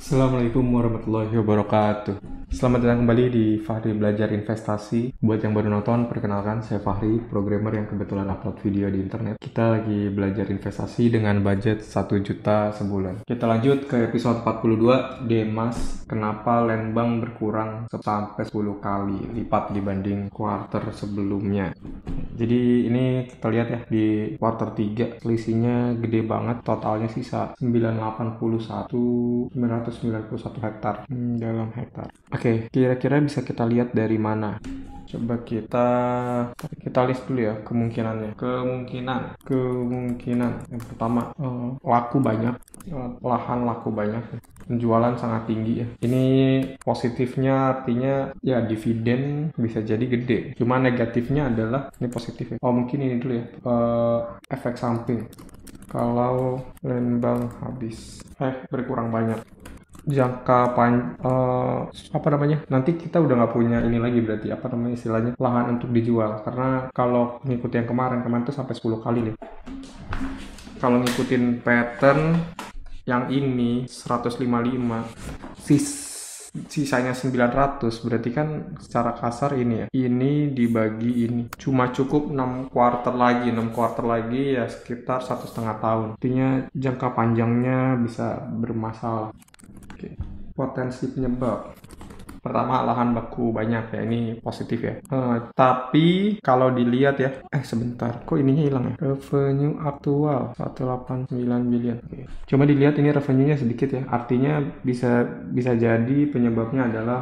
Assalamualaikum warahmatullahi wabarakatuh. Selamat datang kembali di Fahri Belajar Investasi. Buat yang baru nonton, perkenalkan saya Fahri, programmer yang kebetulan upload video di internet. Kita lagi belajar investasi dengan budget 1 juta sebulan. Kita lanjut ke episode 42, Demas, kenapa land bank berkurang sampai 10 kali lipat dibanding kuarter sebelumnya. Jadi ini kita lihat ya, di kuarter 3 selisihnya gede banget, totalnya sisa 991 hektar dalam hektar. Oke, kira-kira bisa kita lihat dari mana? Coba kita list dulu ya kemungkinannya. Kemungkinan yang pertama, laku banyak, lahan laku banyak, penjualan sangat tinggi ya. Ini positifnya artinya ya dividen bisa jadi gede. Cuma negatifnya adalah ini positif ya. Oh mungkin ini dulu ya, efek samping. Kalau land bank habis, berkurang banyak. Nanti kita udah nggak punya ini lagi, berarti istilahnya lahan untuk dijual, karena kalau ngikutin yang kemarin tuh sampai 10 kali nih. Kalau ngikutin pattern yang ini 155, sisanya 900, berarti kan secara kasar ini ya, ini dibagi ini cuma cukup 6 kuarter lagi ya, sekitar 1,5 tahun. Artinya jangka panjangnya bisa bermasalah. Oke. Potensi penyebab pertama, lahan baku banyak ya, ini positif ya. Tapi kalau dilihat ya, sebentar, kok ininya hilang ya? Revenue aktual 189 billion. Oke. Cuma dilihat ini revenue-nya sedikit ya, artinya bisa jadi penyebabnya adalah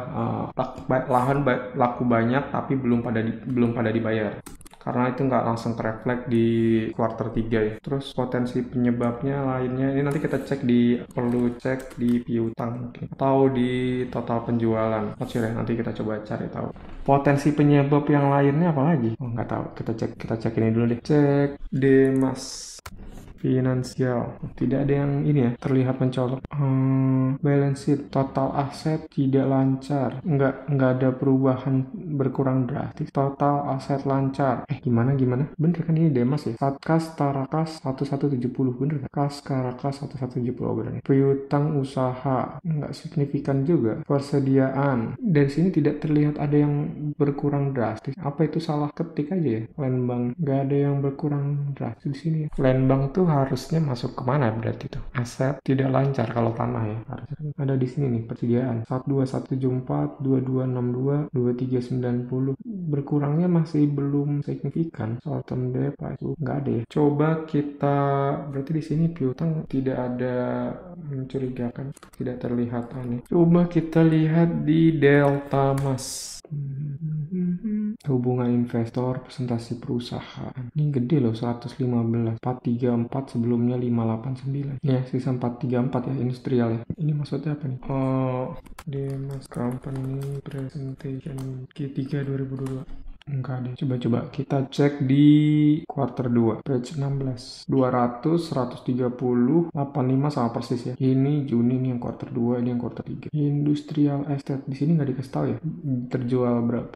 lahan laku banyak tapi belum pada dibayar. Karena itu nggak langsung terefleks di kuarter 3 ya. Terus potensi penyebabnya lainnya, ini nanti kita perlu cek di piutang mungkin, atau di total penjualan. Nanti kita coba cari tahu. Potensi penyebab yang lainnya apa lagi? Oh nggak tahu, kita cek ini dulu deh. Cek Demas finansial, tidak ada yang ini ya terlihat mencolok. Balance sheet, total aset tidak lancar, nggak ada perubahan berkurang drastis. Total aset lancar, gimana bener kan ini Demas ya? Kas Tarakas 1170, bener kan? Kas Tarakas 1170, bener. Piutang usaha nggak signifikan juga. Persediaan dari sini tidak terlihat ada yang berkurang drastis. Apa itu salah ketik aja ya? Land bank nggak ada yang berkurang drastis di sini ya. Land bank tuh harusnya masuk kemana berarti tuh? Aset tidak lancar kalau tanah ya, harusnya ada di sini nih. Persediaan 12174, 2262, 2390, berkurangnya masih belum signifikan. Short term debt itu nggak ada ya. Coba kita, berarti di sini piutang tidak ada mencurigakan, tidak terlihat aneh. Coba kita lihat di Delta Mas. Hubungan investor presentasi perusahaan ini gede loh, 115, 434, sebelumnya 589 ya, sisa 434 ya, industrial ya. Ini maksudnya apa nih? Demas Company Presentation Q3 2022. Enggak deh, coba kita cek di kuarter 2, page 16, 200, 130, 85 sama persis ya. Ini Juni nih yang kuarter 2, ini yang kuarter 3. Industrial estate, di sini nggak dikasih tahu ya terjual berapa.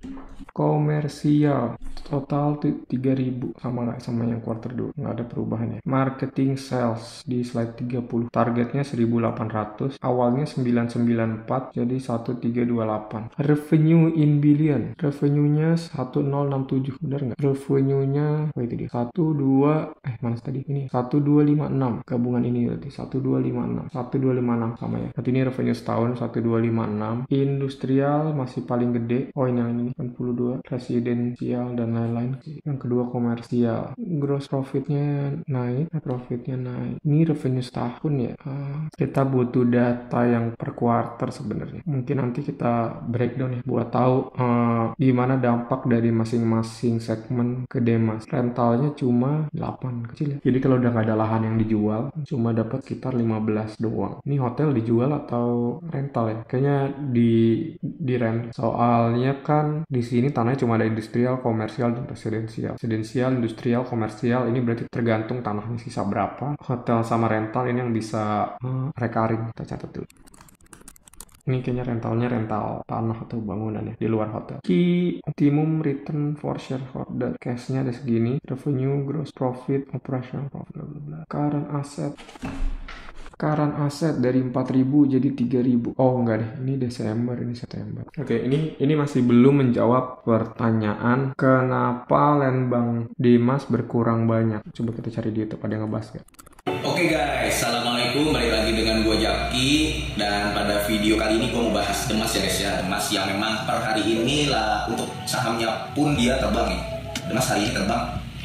Komersial total 3.000, sama yang kuarter 2, nggak ada perubahan ya. Marketing sales di slide 30, targetnya 1.800, awalnya 994 jadi 1.328. Revenue in billion, revenue-nya 1067, benar nggak? Revenue-nya itu dia 12, mana tadi ini 1256, gabungan ini berarti 1256 sama ya. Berarti ini revenue setahun 1256. Industrial masih paling gede, ini yang ini 82, residensial dan lain-lain. Yang kedua komersial, gross profitnya naik, ini revenue setahun ya. Kita butuh data yang per quarter sebenarnya, mungkin nanti kita breakdown ya buat tahu gimana dampak dari masing-masing segmen ke Demas. Rentalnya cuma 8, kecil ya, jadi kalau udah nggak ada lahan yang dijual cuma dapat sekitar 15 doang. Ini hotel dijual atau rental ya? Kayaknya di rent, soalnya kan di sini tanahnya cuma ada industrial, komersial, dan residensial, industrial, komersial. Ini berarti tergantung tanahnya sisa berapa. Hotel sama rental ini yang bisa recurring, kita catat dulu. Ini kayaknya rental tanah atau bangunan ya, di luar hotel. Key optimum return for shareholder, cashnya ada segini, revenue, gross profit, operational profit, bla bla bla. Current asset Current aset dari 4.000 jadi 3.000. Oh enggak deh, ini Desember, ini September. Oke, ini masih belum menjawab pertanyaan kenapa land bank Dimas berkurang banyak. Coba kita cari di YouTube, ada yang ngebahas gak? Oke guys, assalamualaikum, balik lagi dengan gue Jaki. Dan pada video kali ini gue mau bahas Demas ya guys ya. Demas yang memang per hari ini lah untuk sahamnya pun dia terbang nih. Demas hari ini terbang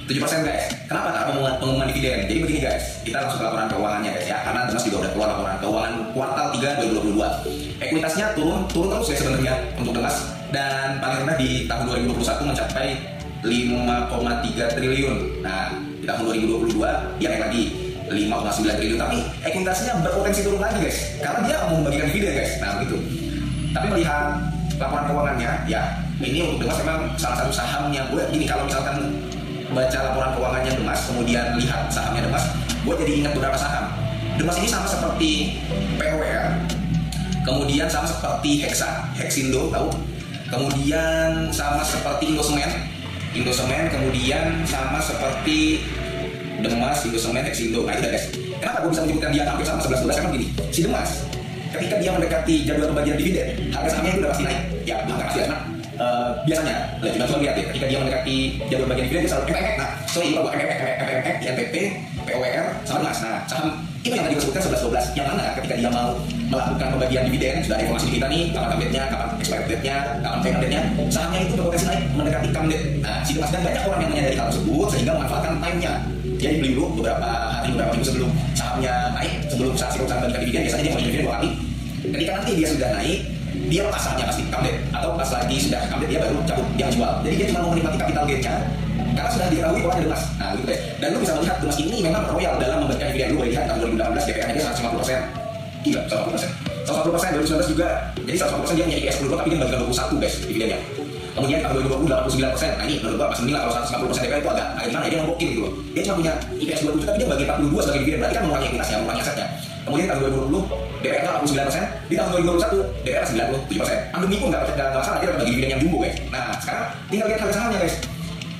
7% guys. Kenapa? Karena pengumuman dividen. Jadi begini guys, kita langsung ke laporan keuangannya guys ya. Karena Demas juga udah keluar laporan keuangan kuartal 3 2022. Ekuitasnya turun terus guys sebenarnya untuk Demas. Dan paling rendah di tahun 2021 mencapai 5,3 triliun. Nah, di tahun 2022 dia naik lagi 5,9 triliun, tapi ekuitasnya berpotensi turun lagi guys, karena dia mau membagikan dividen guys. Nah begitu. Tapi melihat laporan keuangannya, ya ini untuk Demas memang salah satu sahamnya. Gue gini, kalau misalkan baca laporan keuangannya Demas, kemudian lihat sahamnya Demas, gue jadi ingat beberapa saham. Demas ini sama seperti POWR, kemudian sama seperti Hexindo, tahu? Kemudian sama seperti Indosemen, kemudian sama seperti Demas, Indosemen, Hexindo. Nah itu guys. Kenapa gue bisa menyebutkan dia hampir sama 11-12? Emang gini, si Demas ketika dia mendekati jadwal pembagian dividen, harga sahamnya itu udah pasti naik. Ya, belum pasti naik. Biasanya, coba lihat ya, ketika dia mendekati jadwal pembagian dividen dia selalu MPMX. Nah, lupa MPMX, INPP, POWR, sama Demas. Nah, saham itu yang tadi gue sebutkan 11-12, yang mana ketika dia mau melakukan pembagian dividen, sudah ada informasi di kita nih, kapan come date-nya, kapan expired date-nya, kapan pay date-nya, sahamnya itu berpotensi naik mendekati come date. Nah, si Demas dan banyak orang yang menyadari hal tersebut sehingga memanfaatkan time-nya. Jadi beli dulu beberapa minggu sebelum sahamnya naik, sebelum saat si perusahaan bagikan dividen, biasanya dia mau dividen 2 kali. Ketika nanti dia sudah naik, dia lepas sahamnya pasti come date, atau pas lagi sudah come date dia baru cabut, dia jual. Jadi dia cuma mau menikmati capital gain-nya karena sudah diketahui polanya Demas. Nah gitu deh. Dan lu bisa melihat Demas ini memang royal dalam membagikan dividen. Lu boleh lihat tahun 2018 DPR-nya dia 150%. Gila, 150%. 150% 2019 juga. Jadi 150% dia punya IPS 22 tapi dia membagikan 21 guys dividennya. Kemudian tahun 2020 89%. Nah ini menurut gua pas menilai kalau 150% DPR itu agak gimana ya, dia ngomongin gitu loh. Dia cuma punya IPS 27 tapi dia bagi 42 sebagai dividen. Berarti kan mengurangi ekuitasnya, mengurangi asetnya. Kemudian tahun 2020 DPR 49%, di tahun 2021 DPR 97%. Pandemi pun nggak masalah, dia dapat bagi dividen yang jumbo guys. Nah sekarang tinggal lihat harga sahamnya guys.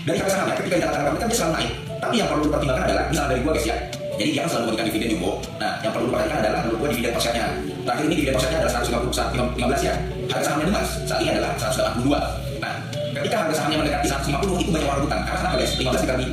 Dari harga sahamnya ketika dikatakan kan dia selalu naik. Tapi yang perlu dipertimbangkan adalah misalnya dari gua guys ya. Jadi dia kan selalu memberikan dividen jumbo. Nah yang perlu diperhatikan adalah menurut gua dividen per share-nya. Terakhir ini dividen per share-nya adalah 150 ya. Harga sahamnya Demas saat ini adalah 182. Nah ketika harga sahamnya mendekati 150 itu banyak orang rebutan. Karena kenapa guys? 15 dikali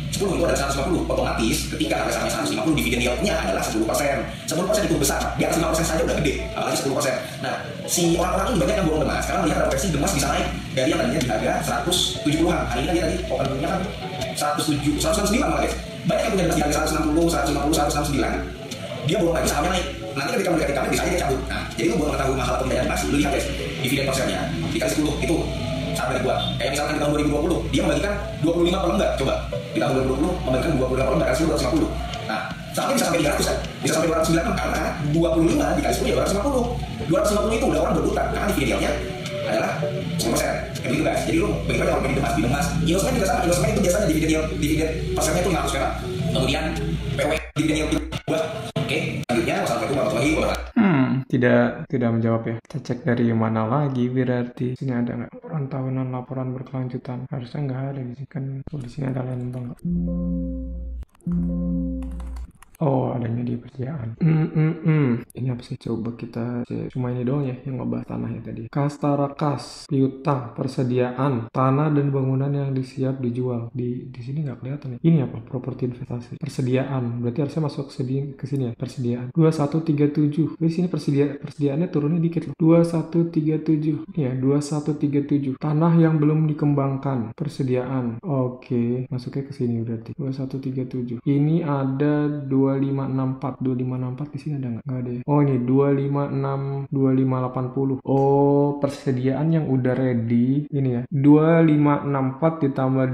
10 itu adalah 150. Otomatis ketika harga sahamnya 150 dividen yield-nya adalah 10%. 10% itu besar. Di atas 5% saja udah gede, apalagi 10%. Nah, si orang-orang ini banyak yang borong Demas. Sekarang melihat ada potensi Demas bisa naik dari yang tadinya di harga 170-an. Hari ini dia tadi opennya kan 109 malah guys. Banyak yang punya Demas di harga 160, 159. Dia borong lagi sahamnya naik. Nanti ketika mendekati kami bisa aja dia cabut. Nah, jadi lu boleh mengetahui mahal atau tidaknya Demas. Lu lihat guys, dividen per share-nya dikali 10 itu saat dari gua. Kayak misalkan di tahun 2020 dia membagikan 25 per lembar. Coba di tahun 2020 membagikan 25 per lembar, hasilnya 250. Nah sahamnya bisa sampai 300 kan, bisa sampai 290 karena 25 dikali 10 ya 250. 250 itu udah orang berhutang karena dividen yield-nya adalah 10%. Kayak begitu guys. Jadi lu bagaimana orang di Demas. Indosemen juga sama. Indosemen itu biasanya dividen persennya itu 500 perak. Kemudian PW dividen yield gua. Oke, selanjutnya wassalamualaikum warahmatullahi wabarakatuh. Tidak menjawab ya. Kita cek dari mana lagi berarti. Sini ada nggak laporan tahunan, laporan berkelanjutan? Harusnya nggak ada di sini kan. Di sini ada land bank. Oh, adanya di persediaan. Ini apa sih? Coba kita cek. Cuma ini doang ya yang ngebahas tanahnya tadi. Kastara kas, piutang, persediaan, tanah dan bangunan yang disiap dijual. Di sini nggak kelihatan ya. Ini apa? Properti investasi. Persediaan. Berarti harusnya masuk ke sini ya. Persediaan. 2137. Di sini persediaannya turunnya dikit loh. 2137. Iya, 2137. Tanah yang belum dikembangkan. Persediaan. Oke, masuknya ke sini berarti. 2137. Ini ada 2564 di sini ada nggak ada ya. Oh ini 2580. Oh persediaan yang udah ready ini ya 2564 ditambah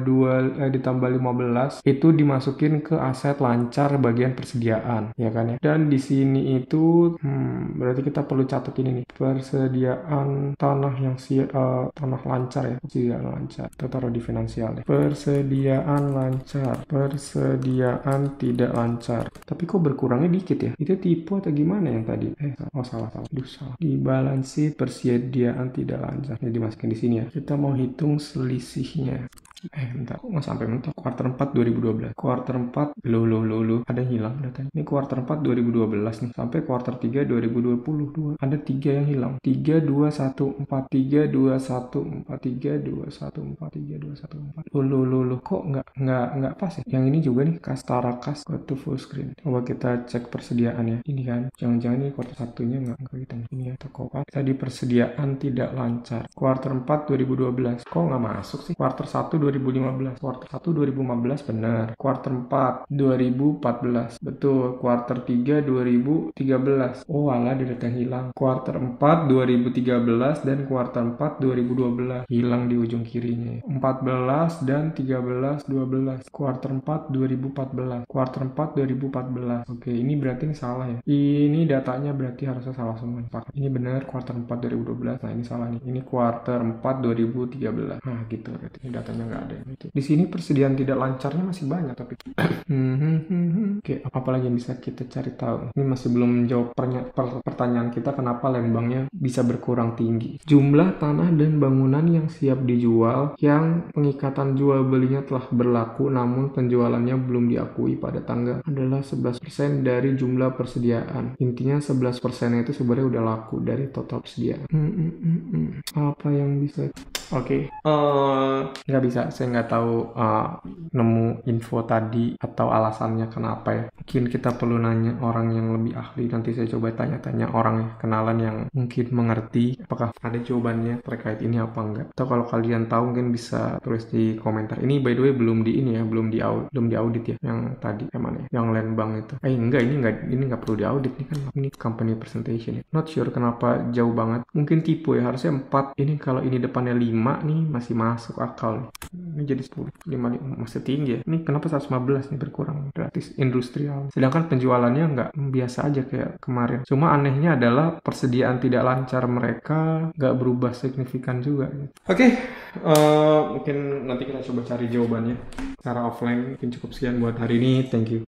15 itu dimasukin ke aset lancar bagian persediaan ya kan ya. Dan di sini itu berarti kita perlu catat ini nih, persediaan tanah yang tanah lancar ya, persediaan lancar. Kita taruh di finansial deh. Persediaan lancar, persediaan tidak lancar. Tapi kok berkurangnya dikit ya? Itu tipu atau gimana yang tadi? Salah. Aduh, salah. Di balance sheet persediaan tidak lancar. Ini dimasukin di sini ya. Kita mau hitung selisihnya. Bentar, kok nggak sampai mentok? Kuarter 4 2012. Kuarter 4, loh. Ada yang hilang datanya. Ini kuarter 4 2012 nih. Sampai kuarter 3 2022. Ada 3 yang hilang. 3, 2, 1, 4. 3, 2, 1, 4. 3, 2, 1, 4. 3, 2, 1, 4. Loh. Kok nggak pas ya? Yang ini juga nih, Kastara Kas. Go to full screen. Coba kita cek persediaan ya. Ini kan. Jangan-jangan ini kuarter satunya nggak kita. Ini ya, toko apa? Tadi persediaan tidak lancar. Kuarter 4 2012. Kok nggak masuk sih? Kuarter 1 2015. Kuarter 1 2015 benar. Kuarter 4 2014. Betul. Kuarter 3 2013. Oh alah, di data hilang. Kuarter 4 2013 dan kuarter 4 2012. Hilang di ujung kirinya. 14 dan 13 12. Kuarter 4 2014. Kuarter 4 2014. Oke, ini berarti ini salah ya. Ini datanya berarti harusnya salah semua. Ini benar kuarter 4 2012. Nah, ini salah nih. Ini kuarter 4 2013. Nah, gitu berarti ini datanya nggak ada. Di sini persediaan tidak lancarnya masih banyak tapi. Oke, apa lagi yang bisa kita cari tahu? Ini masih belum menjawab pertanyaan kita kenapa land banknya bisa berkurang tinggi. Jumlah tanah dan bangunan yang siap dijual yang pengikatan jual belinya telah berlaku namun penjualannya belum diakui pada tanggal adalah 11% dari jumlah persediaan. Intinya 11% itu sebenarnya udah laku dari total persediaan. Apa yang bisa? Oke, nggak bisa. Saya nggak tahu nemu info tadi atau alasannya kenapa ya. Mungkin kita perlu nanya orang yang lebih ahli. Nanti saya coba tanya-tanya orang ya, kenalan yang mungkin mengerti apakah ada jawabannya terkait ini apa enggak. Atau kalau kalian tahu mungkin bisa tulis di komentar. Ini by the way belum di ini ya, belum di audit ya. Yang tadi yang mana ya? Yang land bank itu. Ini nggak perlu diaudit nih kan. Ini company presentation ya. Not sure kenapa jauh banget. Mungkin tipu ya, harusnya 4. Ini kalau ini depannya 5 nih masih masuk akal nih. Ini jadi 10, 5 masih tinggi ya. Ini kenapa 115 nih berkurang? Gratis industrial. Sedangkan penjualannya nggak biasa aja kayak kemarin. Cuma anehnya adalah persediaan tidak lancar mereka nggak berubah signifikan juga. Oke, mungkin nanti kita coba cari jawabannya secara offline. Mungkin cukup sekian buat hari ini. Thank you.